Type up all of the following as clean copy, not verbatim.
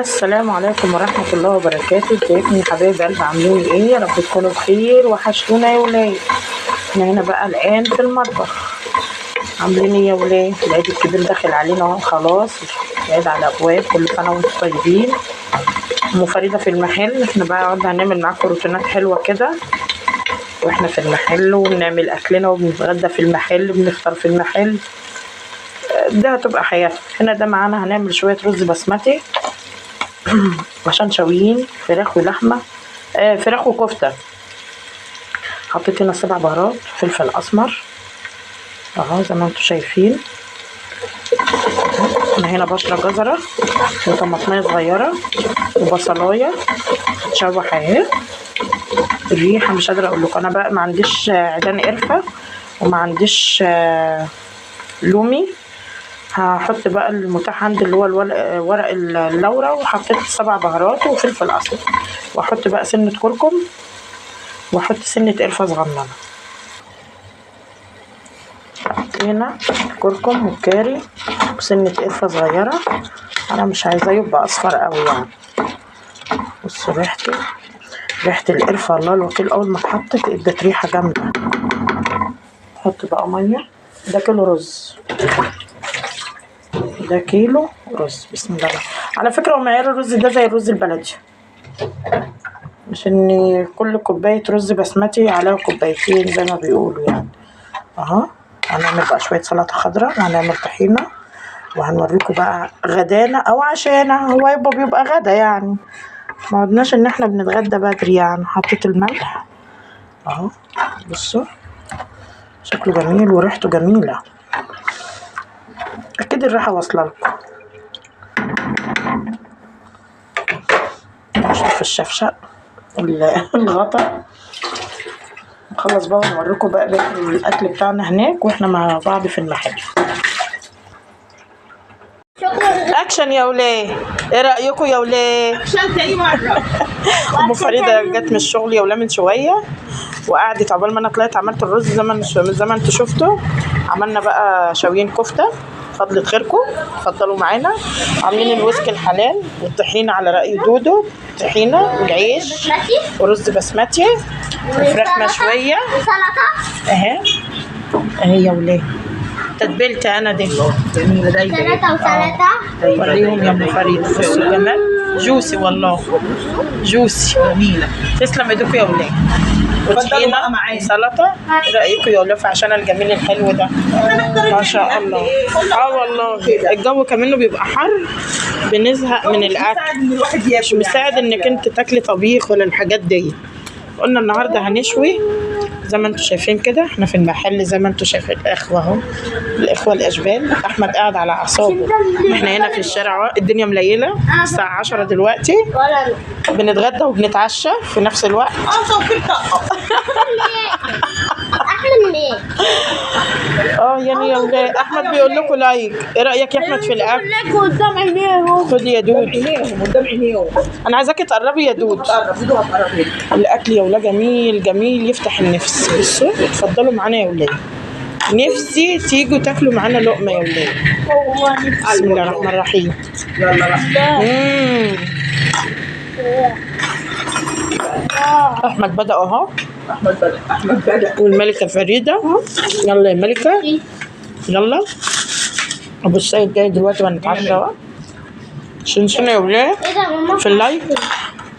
السلام عليكم ورحمة الله وبركاته. ازيكم يا حبايب قلبي، عاملين ايه؟ يا رب تكونوا بخير، وحشتونا يا ولاد. احنا هنا بقى الان في المطبخ. عاملين ايه يا ولاد؟ العيد الكبير داخل علينا اهو خلاص، العيد على الابواب. كل سنة وانتم طيبين. ام فريدة في المحل. احنا بقى قعدنا هنعمل معاكم روتينات حلوة كده واحنا في المحل، وبنعمل اكلنا وبنتغدى في المحل وبنفطر في المحل. ده هتبقى حياتنا. هنا ده معانا هنعمل شوية رز بسمتي عشان شاويين فراخ ولحمة، فراخ وكفتة. حطيت هنا 7 بهارات، فلفل اسمر اهو زي ما انتم شايفين. انا هنا بشرة جزرة وطماطمية صغيرة وبصلاية تتشوح اهي. الريحة مش قادرة اقول لكم. انا بقى ما عنديش عيدان قرفة وما عنديش لومي. هحط بقى المتاح عندي اللي هو ورق اللورة، وحطيت 7 بهارات وفلفل اسمر، واحط بقى سنة كركم، واحط سنة قرفة صغننة. هنا كركم وكاري وسنة قرفة صغيرة. انا مش عايزاه يبقى اصفر قوي يعني. بصوا ريحة القرفة الله الوكيل، اول ما اتحطت ادت ريحة جامدة. احط بقى مية. ده كيلو رز، ده كيلو رز. بسم الله. على فكرة ومعيار الرز ده زي الرز البلدي، مش ان كل كوباية رز بسمتي عليها كوبايتين زي ما بيقولوا يعني. اهو هنعمل بقى شوية سلطة خضراء، وهنعمل طحينة، وهنوريكم بقى غدانا او عشانا. هو بيبقى غدا يعني، ما عدناش ان احنا بنتغدى بدري يعني. حطيت الملح اهو، بصوا شكله جميل وريحته جميلة، اكيد الريحة واصلة لكم. نشوف الشفشق الغطا. نخلص بقى ونوريكم بقى الاكل بتاعنا هناك واحنا مع بعض في المحل. اكشن يا ولاد، ايه رايكم يا ولاد؟ اكشن تاني مره. ام فريده جت من الشغل يا ولاد من شويه، وقعدت عقبال ما انا طلعت عملت الرز زي ما انتوا شفتوا. عملنا بقى شاويين كفته، فضلت خيركم. اتفضلوا معانا. عاملين الويسك الحلال والطحينه على رأي دودو، طحينه والعيش ورز بسمتي وفراخ مشويه وسلطه اهي يا ولاد. تتبيلتي انا دي جميله دايبه. سلطه وسلطه. وريهم يا ام فريد. بصوا الجمال، جوسي والله جوسي جميله. تسلم ايدكم يا ولاد. وطحينه سلطه. ايه رايكم يا ولاد في عشان الجميل الحلو ده؟ ما شاء الله. والله الجو كمان بيبقى حر، بنزهق من الاكل، مش مساعد انك انت تاكلي طبيخ ولا الحاجات دي. قلنا النهارده هنشوي زي ما انتم شايفين كده. احنا في المحل زي ما انتم شايفين الاخوه اهو، الاخوه الاشبال. احمد قاعد على اعصابه. احنا هنا في الشارع، الدنيا مليله، الساعه 10 دلوقتي. بنتغدى وبنتعشى في نفس الوقت. احمد مين؟ يعني يا ولاد احمد بيقول لكم لايك. ايه رايك يا احمد في الاكل؟ لك قدام عينيهم. خد يا دود، قدام عينيهم. انا عايزاكي تقربي يا دود. الاكل يا ولاد جميل جميل يفتح النفس. بصوا اتفضلوا معانا يا ولاد، نفسي تيجوا تاكلوا معانا لقمه يا ولاد. بسم الله الرحمن الرحيم. احمد بدأ اهو. احمد بدأ. والملكه فريده. يلا يا ملكه يلا. ابو السيد جاي دلوقتي وهنتعشى اهو. شنشنة يا ولاد في اللايك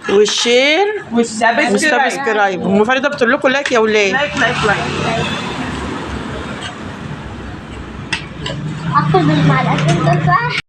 والشير والسبسكرايب. ام فريده بتقول لكم لايك يا ولاد. لايك. اكتر من المعلقه.